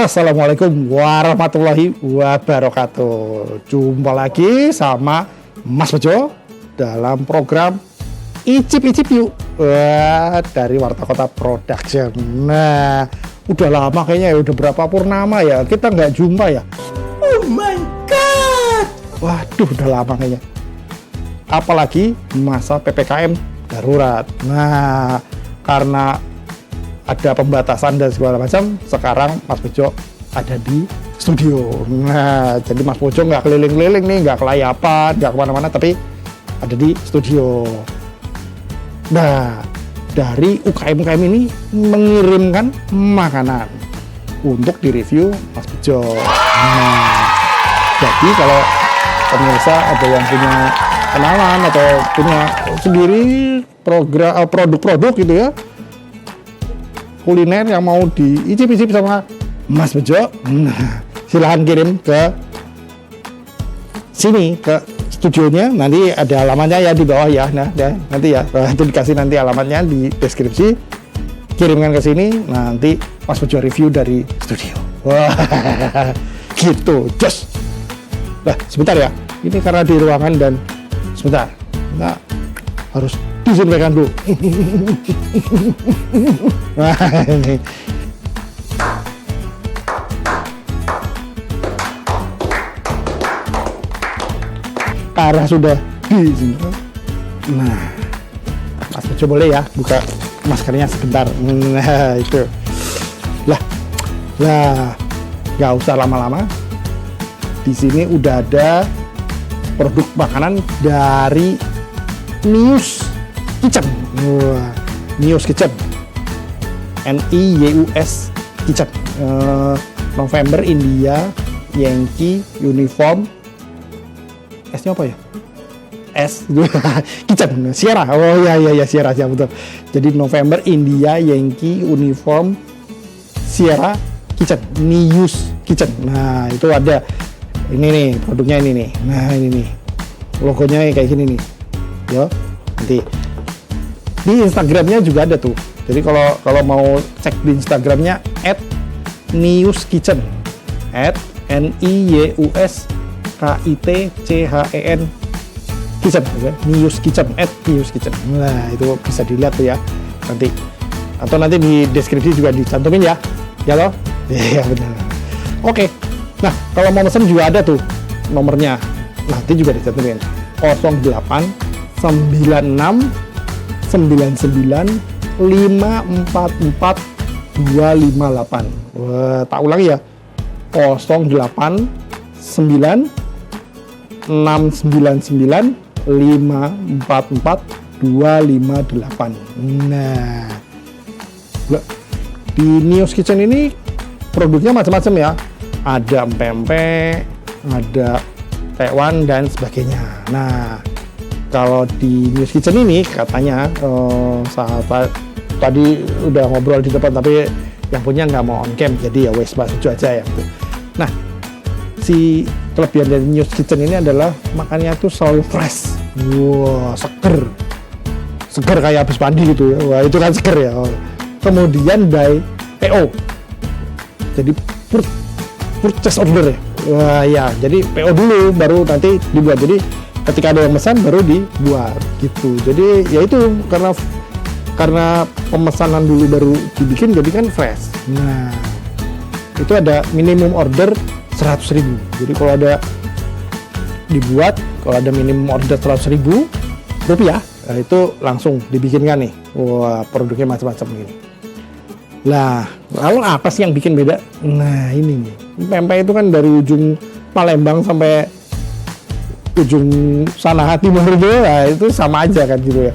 Assalamualaikum warahmatullahi wabarakatuh. Jumpa lagi sama Mas Bejo dalam program Icip-icip yuk dari Warta Kota Production. Nah, udah lama kayaknya ya, udah berapa purnama ya kita nggak jumpa ya. Oh my god, waduh udah lama kayaknya. Apalagi masa PPKM darurat. Nah, karena ada pembatasan dan segala macam, sekarang Mas Bejo ada di studio. Nah, jadi Mas Bejo nggak keliling-keliling nih, nggak kelayapan, nggak kemana-mana, tapi ada di studio. Nah, dari UKM-UKM ini mengirimkan makanan untuk direview Mas Bejo. Nah, jadi kalau pemirsa ada yang punya kenalan atau punya sendiri program produk-produk gitu ya, kuliner yang mau diicip-icip sama Mas Bejo, nah, silahkan kirim ke sini, ke studionya. Nanti ada alamatnya ya di bawah ya. Nah, nanti ya itu dikasih nanti alamatnya di deskripsi. Kirimkan ke sini, nanti Mas Bejo review dari studio. Wah, gitu, jos. Nah, sebentar ya. Ini karena di ruangan dan sebentar. Nah, harus disinfektan dulu. Nah, ini. Karena sudah disinfektan. Nah, Mas Bejo boleh ya buka maskernya sebentar. Nah, itu. Lah, nggak usah lama-lama. Di sini udah ada produk makanan dari Nius Kitchen. Wah, Nius Kitchen. NIUS Kitchen. November India Yankee Uniform. S-nya apa ya? S Kitchen Sierra. Oh ya Sierra ya betul. Jadi November India Yankee Uniform Sierra Kitchen, Nius Kitchen. Nah, itu ada ini nih produknya ini nih. Nah, ini nih. Logonya kayak gini nih. Ya, nanti di Instagramnya juga ada tuh. Jadi kalau mau cek di Instagramnya @niuskitchen, @NIUSKITCHEN Kitchen, Nius Kitchen, @niuskitchen. Nah, itu bisa dilihat tuh ya nanti. Atau nanti di deskripsi juga dicantumin ya. Ya loh? Iya benar. Oke. Nah, kalau mau pesen juga ada tuh nomornya. Nanti juga dicantumin. 08 96 99 544 258. Wah, tak ulangi ya. 08 9 699 544 258. Nah, di Nius Kitchen ini produknya macam-macam ya. Ada pempek, ada tekwan dan sebagainya. Nah, kalau di Nius Kitchen ini katanya sahabat tadi udah ngobrol di depan, tapi yang punya nggak mau on cam, jadi ya wes baju aja ya. Nah, si kelebihan dari Nius Kitchen ini adalah makannya tuh selalu fresh. Wah, seger kayak habis mandi gitu ya. Wah, itu kan seger ya. Kemudian by PO, jadi purchase order ya. Wah ya, jadi PO dulu baru nanti dibuat. Jadi ketika ada yang pesan baru dibuat gitu. Jadi ya itu karena pemesanan dulu baru dibikin, jadi kan fresh. Nah, itu ada minimum order 100.000. Jadi kalau ada dibuat, kalau ada minimum order 100.000 rupiah, nah itu langsung dibikinkan nih. Wah, produknya macam-macam ini. Lah, lalu apa sih yang bikin beda? Nah, ini nih. Pempek itu kan dari ujung Palembang sampai ujung sana timur itu, nah, itu sama aja kan gitu ya.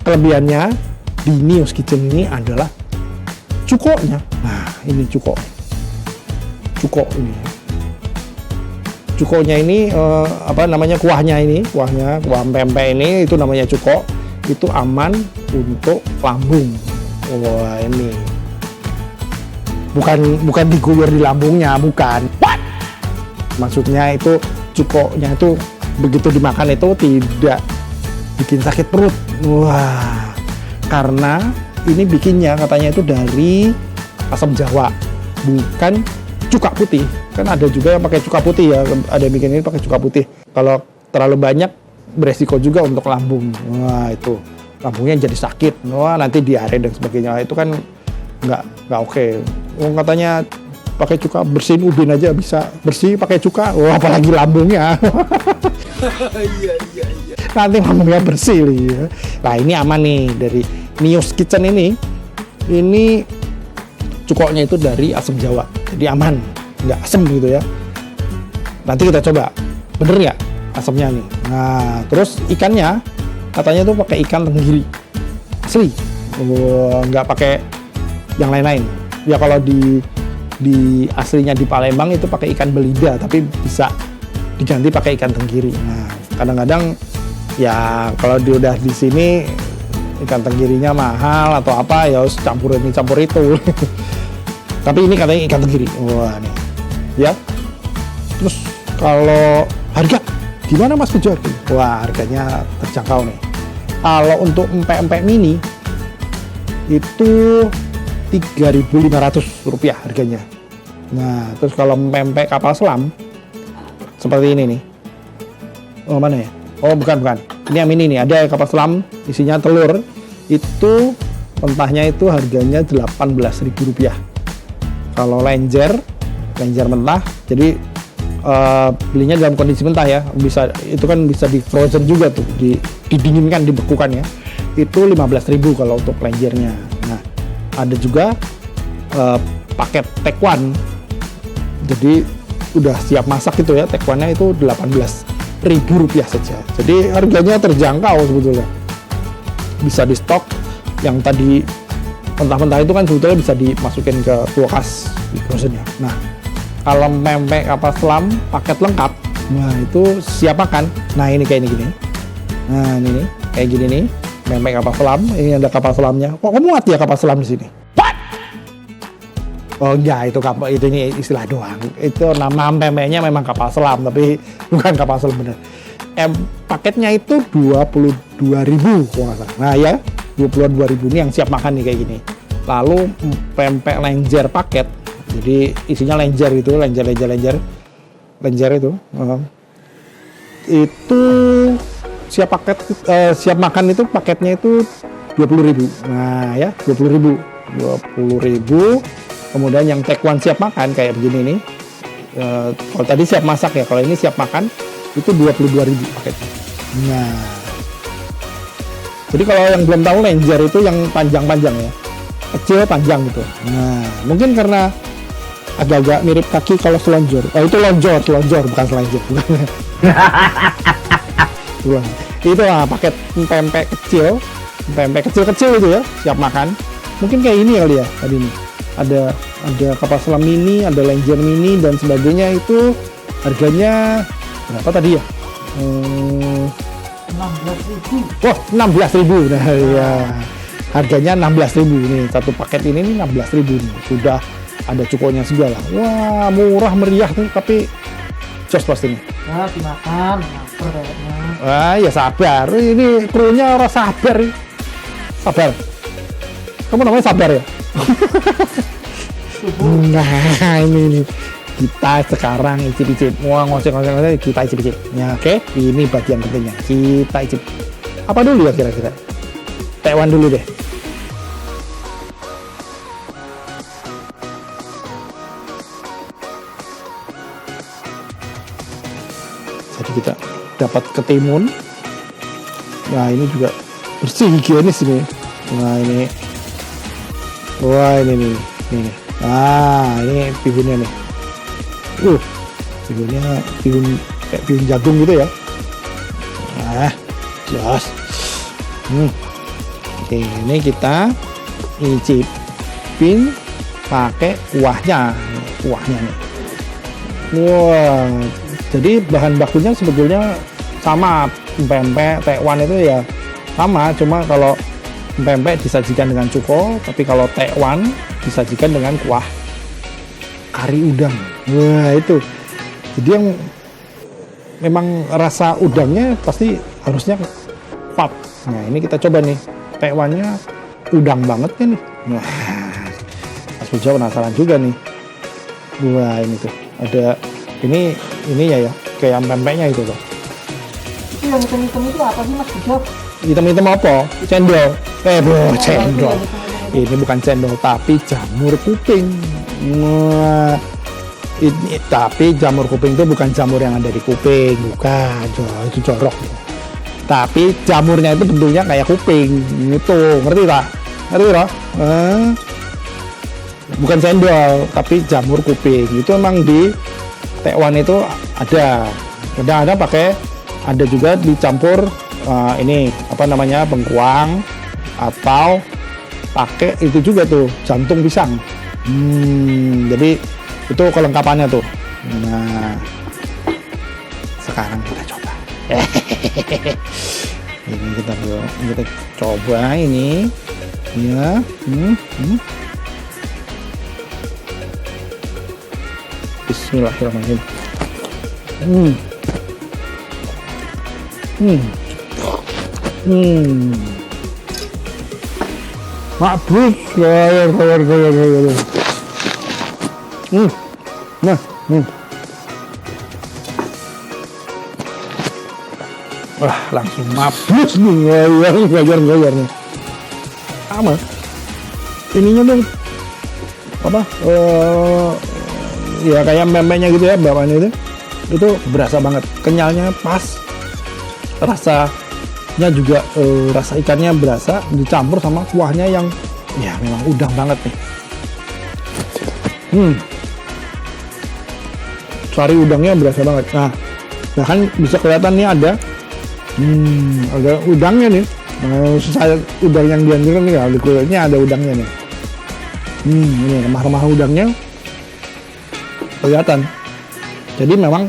Kelebihannya di Nius Kitchen ini adalah cukoknya. Nah, ini cuko ini. Cukonya ini apa namanya, kuahnya kuah pempek ini itu namanya cuko. Itu aman untuk lambung. Wah, ini bukan diguyur di lambungnya, bukan. What? Maksudnya itu cukonya itu begitu dimakan itu tidak bikin sakit perut. Wah, karena ini bikinnya katanya itu dari asam jawa. bukan cuka putih. Kan ada juga yang pakai cuka putih ya, ada yang bikin ini pakai cuka putih. Kalau terlalu banyak beresiko juga untuk lambung. Wah, itu lambungnya jadi sakit. Wah, nanti diare dan sebagainya. Itu kan nggak oke. Katanya pakai cuka, bersihin ubin aja bisa bersih pakai cuka. Wah, apalagi lambungnya. Iya. Nanti lambungnya bersih ya. Nah, ini aman nih dari News Kitchen ini. Ini cukoknya itu dari asam Jawa, jadi aman, nggak asem gitu ya. Nanti kita coba, bener nggak asamnya nih. Nah, terus ikannya katanya tuh pakai ikan tenggiri asli, nggak pakai yang lain-lain. Ya kalau di aslinya di Palembang itu pakai ikan belida, tapi bisa diganti pakai ikan tenggiri. Nah, kadang-kadang ya kalau udah di sini ikan tenggirinya mahal atau apa ya harus campur itu. Tapi ini katanya ikan tenggiri. Wah, nih ya. Terus kalau harga gimana Mas Bejo? Wah, harganya terjangkau nih. Kalau untuk empek-empek mini itu Rp3.500 harganya. Nah, terus kalau empek kapal selam seperti ini nih. Oh, mana ya? Oh, bukan. Ini yang mini nih, ada kapal selam isinya telur. Itu mentahnya itu harganya Rp18.000. Kalau lenjer mentah, jadi belinya dalam kondisi mentah ya. Itu kan bisa di frozen juga tuh, didinginkan, dibekukan ya. Itu Rp15.000 kalau untuk lenjernya. Nah, ada juga paket take one. Jadi udah siap masak gitu ya, take one-nya itu Rp18.000 saja. Jadi harganya terjangkau sebetulnya. Bisa di stok. Yang tadi mentah-mentah itu kan sebetulnya bisa dimasukin ke kulkas di frozennya. Nah, kalau pempek kapal selam paket lengkap, nah itu siap makan. Nah, ini kayak ini gini. Nah, ini nih, kayak gini nih, pempek kapal selam. Ini ada kapal selamnya. Kok kamu muat ya kapal selam di sini? What? Oh enggak, itu ini istilah doang. Itu nama pempeknya memang kapal selam, tapi bukan kapal selam bener. Paketnya itu 22.000 kalau nggak salah. Nah ya, 22.000 ini yang siap makan nih kayak gini. Lalu pempek lenjer paket, jadi isinya lenjer itu, lenjer itu. Itu siap paket, siap makan itu paketnya itu 20.000. Nah ya, 20.000. Kemudian yang take one siap makan kayak begini nih. Kalau tadi siap masak ya, kalau ini siap makan itu 22.000 paketnya. Nah, jadi kalau yang belum tahu lenjer itu yang panjang-panjang ya, kecil panjang gitu. Nah, mungkin karena agak-agak mirip kaki kalau selonjor. Oh, itu lonjor bukan selanjut. Itu lah paket pempek kecil itu ya, siap makan. Mungkin kayak ini kali ya tadi nih. Ada kapal selam mini, ada lenjer mini dan sebagainya. Itu harganya berapa tadi ya? 16.000. Oh, 16.000. Nah, ya. Harganya 16.000 nih. Satu paket ini nih 16.000 nih. Sudah ada cukoknya segala. Wah, murah meriah tuh, tapi jos pasti nih. Nah, dimakan, lapar kayaknya. Wah, ya sabar. Ini krunya orang sabar. Sabar. Kamu namanya sabar ya? Nah, ini nih. Kita sekarang icip-icip. Wah, ngosek-ngosek kita icip-icip. Ya, oke. Ini bagian pentingnya. Kita icip. Apa dulu ya kira-kira? Taiwan dulu deh. Jadi kita dapat ketimun. Nah, ini juga bersih, higienis ini. Nah, ini. Wah, ini nih. Ini. Ah, ini bihunnya nih. Bihunnya kayak bihun jagung gitu ya. Nah, jelas. Oke, ini kita icipin pakai kuahnya nih. Wah, jadi bahan bakunya sebetulnya sama. Pempek tekwan itu ya sama, cuma kalau pempek disajikan dengan cuko, tapi kalau tekwan disajikan dengan kuah kari udang. Wah, itu jadi yang memang rasa udangnya pasti harusnya kuat. Nah, ini kita coba nih, tekwannya udang banget nih. Wah, Mas Bejo penasaran juga nih. Wah, ini tuh ada ini ya kayak pempeknya itu loh. Itu yang hitam-hitam itu apa sih Mas Bejo? Hitam-hitam apa? Cendol. Cendol. Ini bukan cendol tapi jamur kuping. Wah, ini tapi jamur kuping itu bukan jamur yang ada di kuping, bukan. Itu jorok. Tapi jamurnya itu bentuknya kayak kuping, gitu. Ngerti tak? Ngerti tak? Bukan cendol, tapi jamur kuping. Itu emang di Taiwan itu ada. Kadang-kadang pakai, ada juga dicampur ini apa namanya bengkuang atau pakai itu juga tuh jantung pisang. Jadi itu kelengkapannya tuh. Nah, sekarang kita coba. Ini kita coba ini ya. Bismillahirrahmanirrahim. Makbul. Nah, wah, langsung mabus nih, goyar nih. Sama. Ininya dong. Apa? Ya kayak pempeknya gitu ya, bawahnya itu berasa banget. Kenyalnya pas. Rasanya juga rasa ikannya berasa dicampur sama kuahnya yang ya memang udang banget nih. Sari udangnya berasa banget. Nah, bahkan bisa kelihatan nih ada udangnya nih. Saya udang yang diambil nih ya, di kulitnya ada udangnya nih. Ini remah-remah udangnya kelihatan. Jadi memang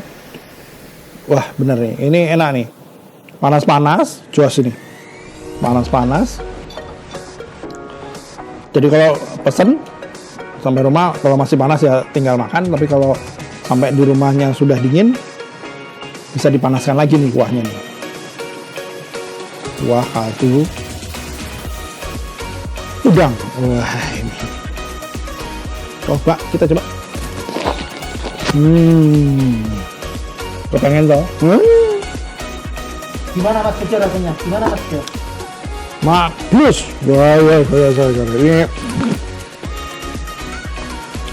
wah bener nih, ini enak nih. Panas-panas, jos ini. Panas-panas. Jadi kalau pesen sampai rumah, kalau masih panas ya tinggal makan. Tapi kalau sampai di rumahnya sudah dingin, bisa dipanaskan lagi nih kuahnya nih. Kuah kaldu udang. Wah ini. Coba kita coba. Kepengen toh? Gimana Mas Bejo rasanya? Gimana Mas Bejo? Maklus. Wah, ini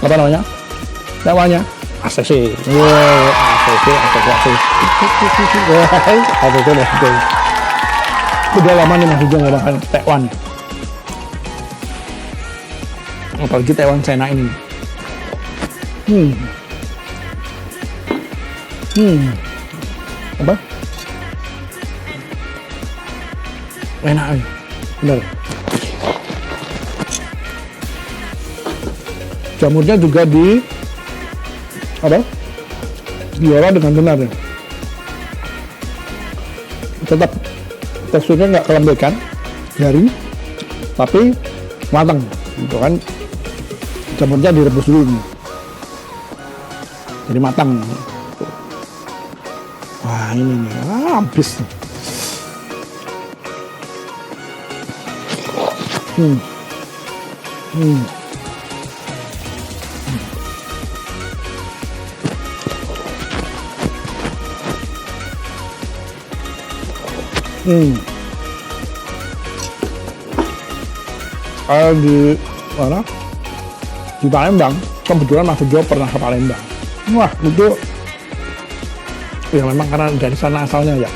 apa namanya? Namanya ACC. Wah, ACC. Udah lama nih Mas Bejo nggak makan Taiwan. Apalagi Taiwan China ini. Apa? Enak nih, bener. Jamurnya juga di apa? Diolah dengan benar nih. Tetap teksturnya nggak kelembekan, garing, tapi matang, gitu kan? Jamurnya direbus dulu nih, jadi matang. Wah ini nih, habis nih. Kalau di mana? Di Palembang, kebetulan Mas Bejo pernah ke Palembang. Wah itu ya memang karena dari sana asalnya ya.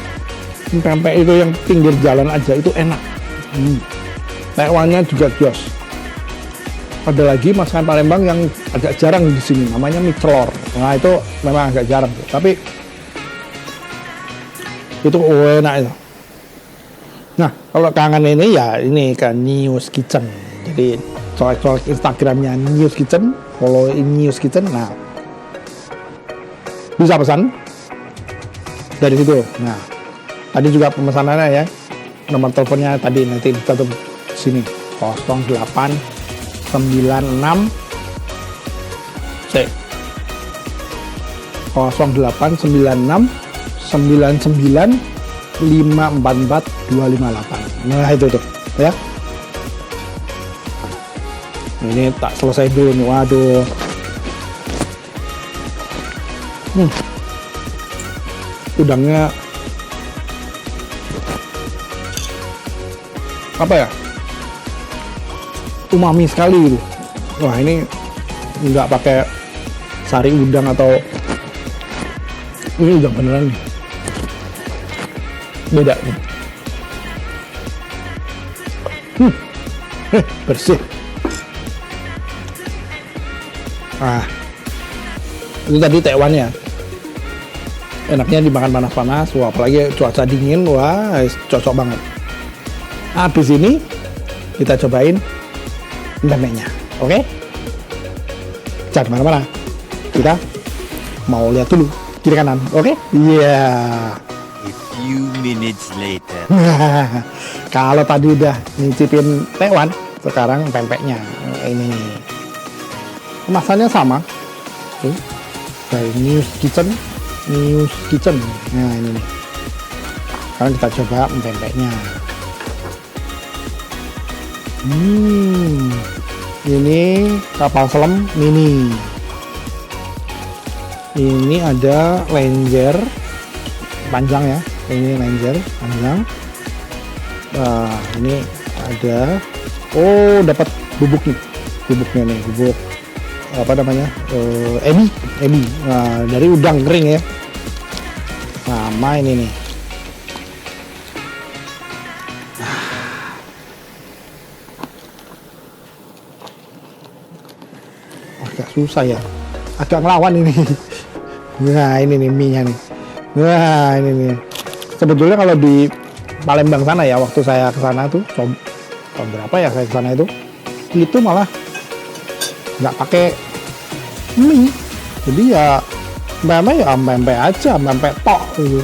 Pempek itu yang pinggir jalan aja itu enak. Taiwannya juga jos. Ada lagi masakan Palembang yang agak jarang di sini, namanya mie celor. Nah itu memang agak jarang, tapi itu enak itu. Nah kalau kangen ini ya ini kan News Kitchen. Jadi colek-colek Instagramnya News Kitchen, follow News Kitchen. Nah bisa pesan dari situ. Nah tadi juga pemesanannya ya, nomor teleponnya tadi nanti ditutup sini 0896 0896 99 544 258. Nah itu tuh ya. Ini tak selesai dulu nih. Waduh. Udangnya apa ya, umami sekali gitu. Wah, ini nggak pakai sari udang atau ini udang beneran nih. Beda nih. Bersih. Itu tadi tekwannya. Enaknya dimakan panas-panas. Wah, apalagi cuaca dingin. Wah, cocok banget. Habis ini kita cobain pempeknya. Oke? Jangan kemana-mana. Kita mau lihat dulu kiri kanan. Oke? Iya. A few minutes later. Kalau tadi udah nyicipin tekwan, sekarang pempeknya. Ini kemasannya sama. Tuh, dari News Kitchen. Nah, ini nih. Sekarang kita coba pempeknya. Ini kapal selam mini. Ini ada lenjer panjang ya. Ini lenjer panjang. Ini ada. Oh, dapat bubuk nih. Bubuknya nih, bubuk apa namanya? Ebi. Nah, dari udang kering ya. Sama ini nih. Agak susah ya, agak ngelawan ini. Nah, ini nih mie-nya nih. Nah, ini nih. Sebetulnya kalau di Palembang sana ya, waktu saya ke sana tuh, tahun berapa ya saya ke sana itu malah nggak pakai mie. Jadi ya pempek aja, pempek tok gitu.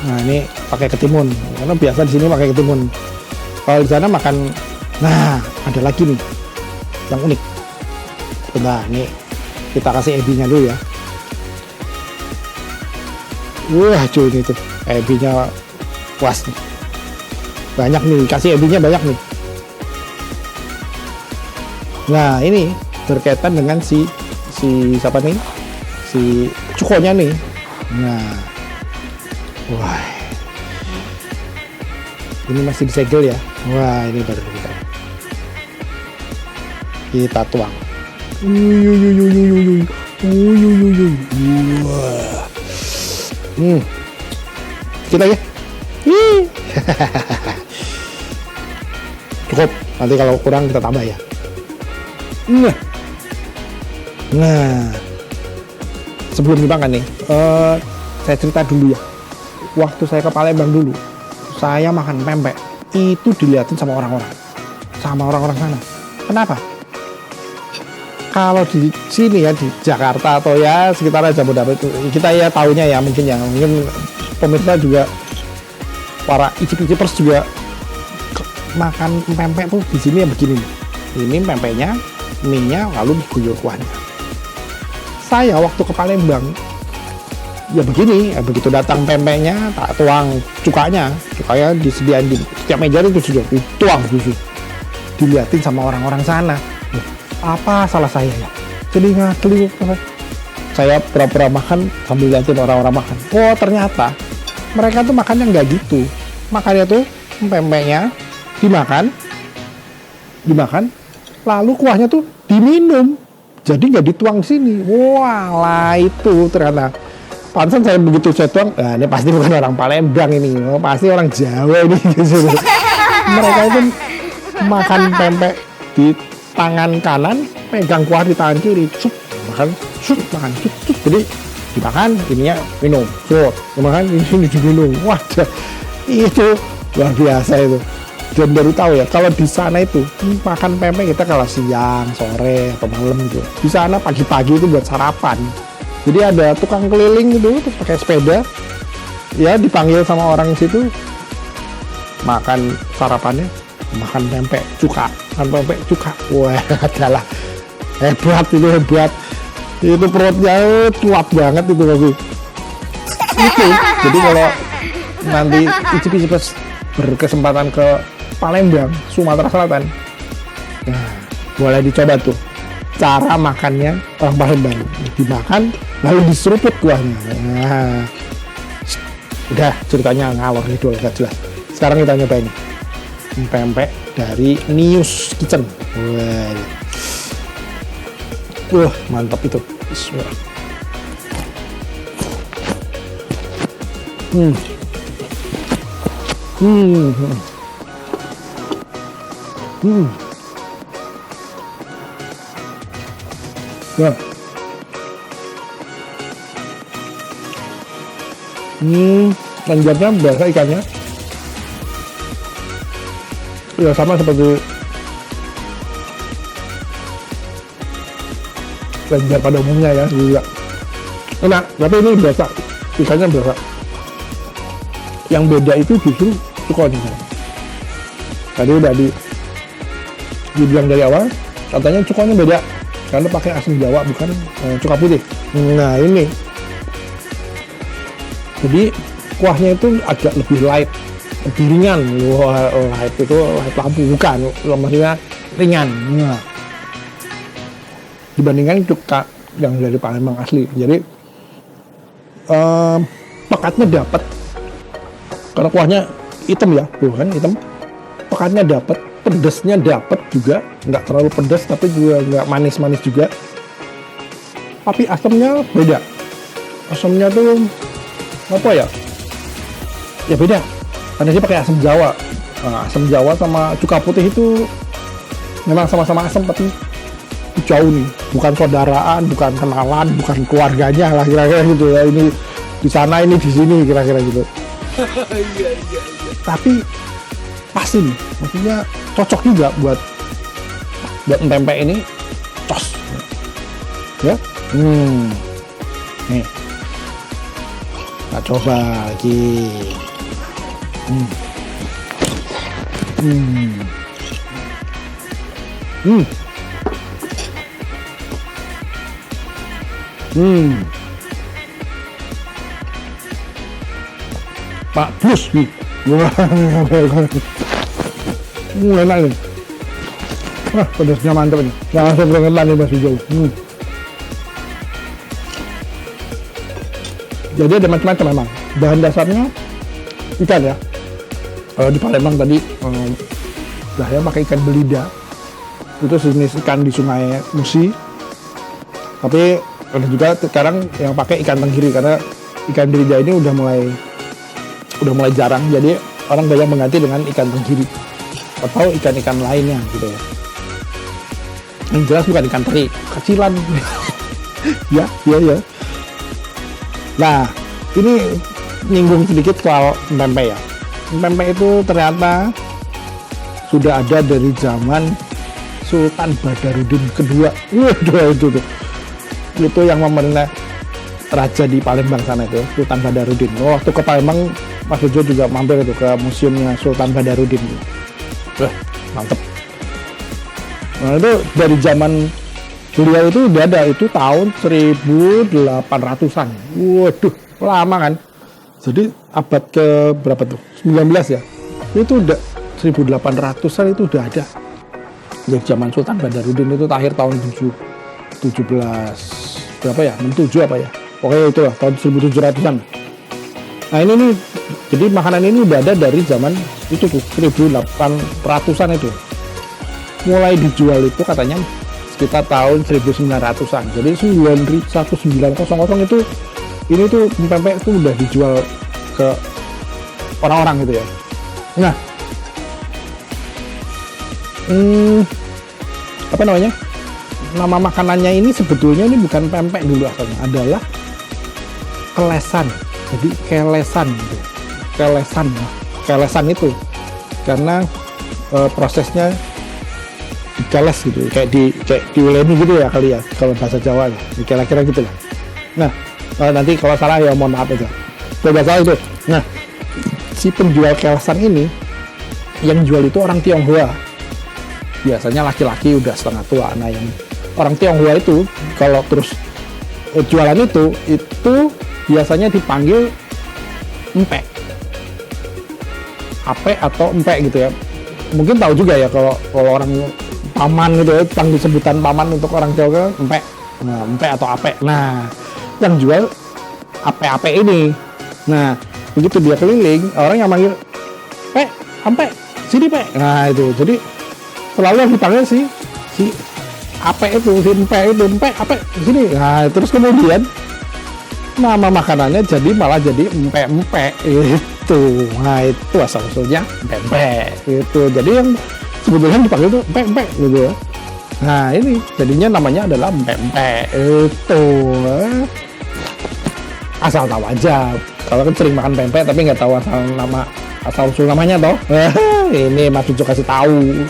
Nah, ini pakai ketimun, karena biasa di sini pakai ketimun. Kalau di sana makan, nah ada lagi nih yang unik. Bentar, nih kita kasih ebinya dulu ya. Wah, cuy, ini tuh ebinya puas nih. Banyak nih, kasih ebinya banyak nih. Nah, ini berkaitan dengan si siapa nih? Si cukonya nih. Nah, wah, ini masih disegel ya. Wah, ini baru kita tuang. Wah. Kita ya. Cukup. Nanti kalau kurang kita tambah ya. Nah, sebelum dimakan nih, saya cerita dulu ya. Waktu saya ke Palembang dulu, saya makan pempek itu dilihatin sama orang-orang sana. Kenapa? Kalau di sini ya, di Jakarta atau ya sekitar Jabodetabek itu, kita ya tahunya ya mungkin pemirsa juga, para icip-icipers juga makan pempek tuh di sini ya begini. Ini pempeknya, mie-nya, lalu diguyur kuahnya. Saya waktu ke Palembang ya begini, begitu datang pempeknya tak tuang cukanya disediain di setiap meja itu sudah dituang susu, diliatin sama orang-orang sana. Apa salah saya ya? Jadi ngakli saya pura-pura makan sambil liatin orang-orang makan. Oh, ternyata mereka tuh makannya nggak gitu. Makannya tuh pempeknya dimakan, lalu kuahnya tuh diminum. Jadi nggak dituang di sini. Wah, lah itu ternyata. Pantesan saya begitu saya tuang, nah, ini pasti bukan orang Palembang ini, pasti orang Jawa ini. Mereka itu makan pempek di tangan kanan, pegang kuah di tangan kiri, makan, jadi dimakan, ininya minum, dimakan, ini diminum. Wah, itu luar biasa itu. Dan baru tahu ya, kalau di sana itu makan pempek kita kalau siang, sore, atau malam gitu. Di sana pagi-pagi itu buat sarapan. Jadi ada tukang keliling gitu, terus pakai sepeda, ya dipanggil sama orang situ, makan sarapannya, makan pempek cuka. Wah, adalah hebat. Itu perutnya kuat banget itu lagi. Itu. Jadi kalau nanti icip-icip berkesempatan ke Palembang, Sumatera Selatan, nah, boleh dicoba tuh cara makannya orang Palembang. Dimakan lalu diseruput kuahnya. Nah, udah ceritanya ngalor ngidul gak jelas. Sekarang kita nyobain pempek dari Nius Kitchen. Wah, mantap itu. Bismillah. Ya. Lenjernya biasa ikannya. Ya sama seperti lenjer pada umumnya ya juga. Enak, tapi ini biasa. Ikannya biasa. Yang beda itu justru cukonya. Tadi udah dibilang dari awal, katanya cukonya beda karena pakai asam Jawa bukan cuka putih. Nah ini, jadi kuahnya itu agak lebih light, lebih ringan. Wah, light itu light lampu bukan, maksudnya ringan. Nah, dibandingkan cuka yang dari Palembang asli. Jadi pekatnya dapat. Karena kuahnya hitam ya, bukan hitam. Pekatnya dapat, pedesnya dapat juga, nggak terlalu pedas tapi juga nggak manis-manis juga. Tapi asamnya beda. Asamnya tuh apa ya? Ya beda. Karena dia pakai asam Jawa. Nah, asam Jawa sama cuka putih itu memang sama-sama asam tapi jauh nih. Bukan saudaraan, bukan kenalan, bukan keluarganya lah kira-kira gitu ya. Ini di sana, ini di sini kira-kira gitu. Tapi pasti nih, maksudnya cocok juga buat pempek ini, cos ya. Nih kita coba lagi. Pak Plus nih. Wah, enak nih. Wah, pedasnya mantap nih. Jangan langsung keringetan nih masih jauh. Jadi ada macam-macam memang. Bahan dasarnya ikan ya. Kalau di Palembang tadi, saya pakai ikan belida. Itu jenis ikan di Sungai Musi. Tapi ada juga sekarang yang pakai ikan tenggiri karena ikan belida ini udah mulai jarang, jadi orang banyak mengganti dengan ikan tenggiri atau ikan-ikan lainnya gitu ya. Yang jelas bukan ikan teri, kecilan. ya. Nah, ini nyinggung sedikit soal pempek ya. Pempek itu ternyata sudah ada dari zaman Sultan Badarudin kedua. Waduh, itu yang memerintah raja di Palembang sana itu, Sultan Badarudin. Waktu ke Palembang Mas Bejo juga mampir itu ke museumnya Sultan Badarudin. Mantep. Nah itu dari zaman beliau itu udah ada, itu tahun 1800-an. Waduh, lama kan. Jadi abad ke berapa tuh? 19 ya. Itu udah 1800-an itu udah ada. Jadi zaman Sultan Badarudin itu akhir tahun 17 berapa ya? 67 apa ya? Pokoknya itu lah, tahun 1700-an. Nah ini nih, jadi makanan ini udah ada dari zaman itu tuh 1800-an itu. Mulai dijual itu katanya sekitar tahun 1900-an. Jadi 1900 itu ini tuh pempek itu udah dijual ke orang-orang gitu ya. Nah, apa namanya? Nama makanannya ini sebetulnya ini bukan pempek dulu asalnya, adalah kelesan. Jadi kelesan gitu. Kelesan itu karena prosesnya dikeles gitu, kayak diuleni gitu ya kali ya kalau bahasa Jawa ya, kira-kira gitu lah. Nah, nanti kalau salah ya mohon maaf aja. Coba salah itu. Nah, si penjual kelesan ini yang jual itu orang Tionghoa. Biasanya laki-laki udah setengah tua. Nah, yang orang Tionghoa itu kalau terus jualan itu biasanya dipanggil empek, ape atau empek gitu ya. Mungkin tahu juga ya kalau orang paman gitu ya, panggil sebutan paman untuk orang Jawa empek. Nah, empek atau apek. Nah, yang jual ape-ape ini. Nah, begitu dia keliling, orang yang manggil Pek, ampe, sini Pek. Nah, itu. Jadi selalu yang dipanggil si ape itu, si empek itu, empek, ape, sini. Nah, terus kemudian nama makanannya malah jadi empek-empek itu. Nah, itu asal-usulnya empek-empek itu. Jadi yang sebetulnya dipanggil itu empek-empek gitu ya. Nah, ini jadinya namanya adalah empek-empek itu. Asal tahu aja. Kalau kan sering makan pempek tapi nggak tahu asal usul namanya toh. Ini Mas Ujo kasih tahu.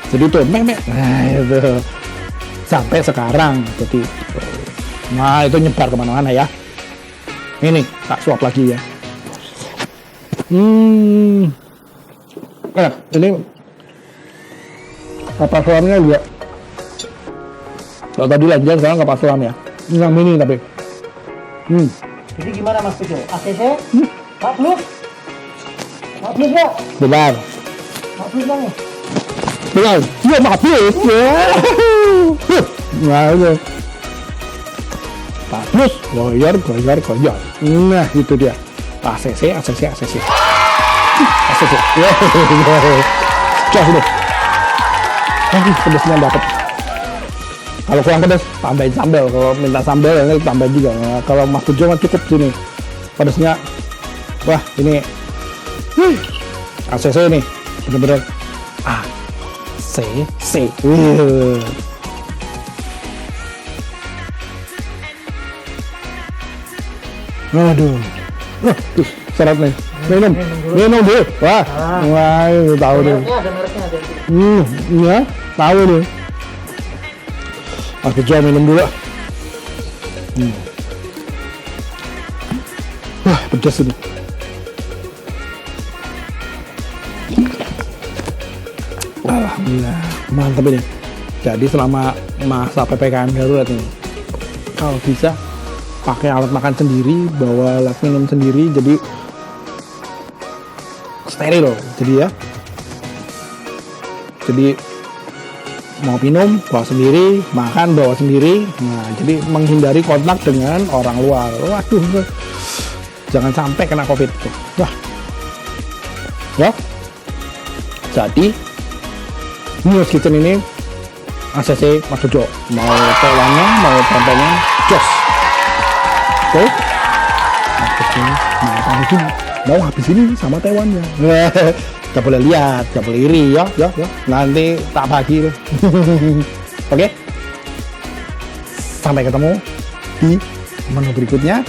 Jadi itu empek-empek. Nah, itu sampai sekarang. Jadi, nah itu nyebar kemana-mana ya. Ini tak suap lagi ya. Ini kapal selamnya juga. Kalau tadi lanjut sekarang kapal selam ya. Ini yang mini tapi. Jadi gimana Mas Bejo? ACC? Pak Plus? Pak Plus ya? Benar. Pak Plus bang ya? Benar. Iya Pak Plus. Nah itu. Pak Plus. Goyor. Nah itu dia. ACC. ACC. Coba sudah. Pedasnya dapat. Kalau kurang pedas, tambahin sambal. Kalau minta sambal, ya tambahin juga. Nah, kalau Mas Bejo mah cukup sini. Pedasnya, wah ini, ACC nih, bener-bener ACC. Aduh, syarat nih. Minum dulu. Wah, ini tahu nih. Ada mereknya ada. Ya, tahu nih. Aku coba minum dulu. Wah, pedas ini. Alhamdulillah, mantap ini. Jadi selama masa PPKM darurat ini, kalau bisa pakai alat makan sendiri, bawa alat minum sendiri, jadi steril. Jadi mau minum bawa sendiri, makan bawa sendiri. Nah, jadi menghindari kontak dengan orang luar. Waduh, jangan sampai kena COVID tuh. Wah, ya. Jadi News Kitchen ini ACC Mas Bejo. Mau tewannya, mau pempeknya, jos. Oke, Mas Bejo mau habis ini sama tewannya. Gak boleh lihat, gak boleh iri ya. Nanti tak bagi tuh. Oke. Sampai ketemu di menu berikutnya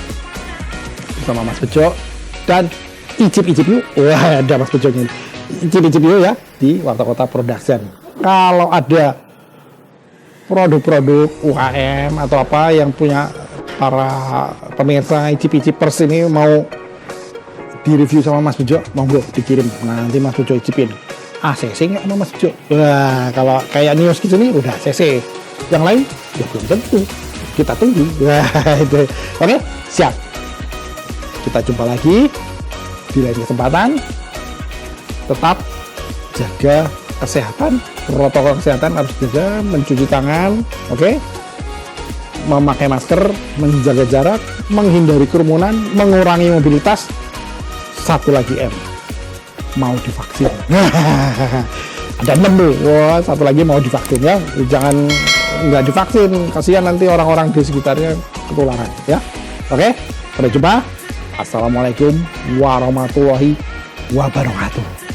bersama Mas Bejo dan icip-icip yuk. Wah, ada Mas Bejo nya. Icip-icip yuk ya di Warta Kota Production. Kalau ada produk-produk UKM atau apa yang punya para pemirsa icip-icipers ini mau di review sama Mas Bejo, monggo dikirim, nanti Mas Bejo icipin. ACC nggak sama Mas Bejo? Wah, kalau kayak News Kitchen ini udah ACC, yang lain ya belum tentu. Kita tunggu. Wah, itu. Oke, siap. Kita jumpa lagi di lain kesempatan. Tetap jaga kesehatan, protokol kesehatan harus jaga, mencuci tangan, oke? Memakai masker, menjaga jarak, menghindari kerumunan, mengurangi mobilitas. Satu lagi M, mau divaksin. Ada 6 tuh. Wah, satu lagi mau divaksin ya. Jangan nggak divaksin, kasihan nanti orang-orang di sekitarnya ketularan ya. Oke, sampai jumpa. Assalamualaikum warahmatullahi wabarakatuh.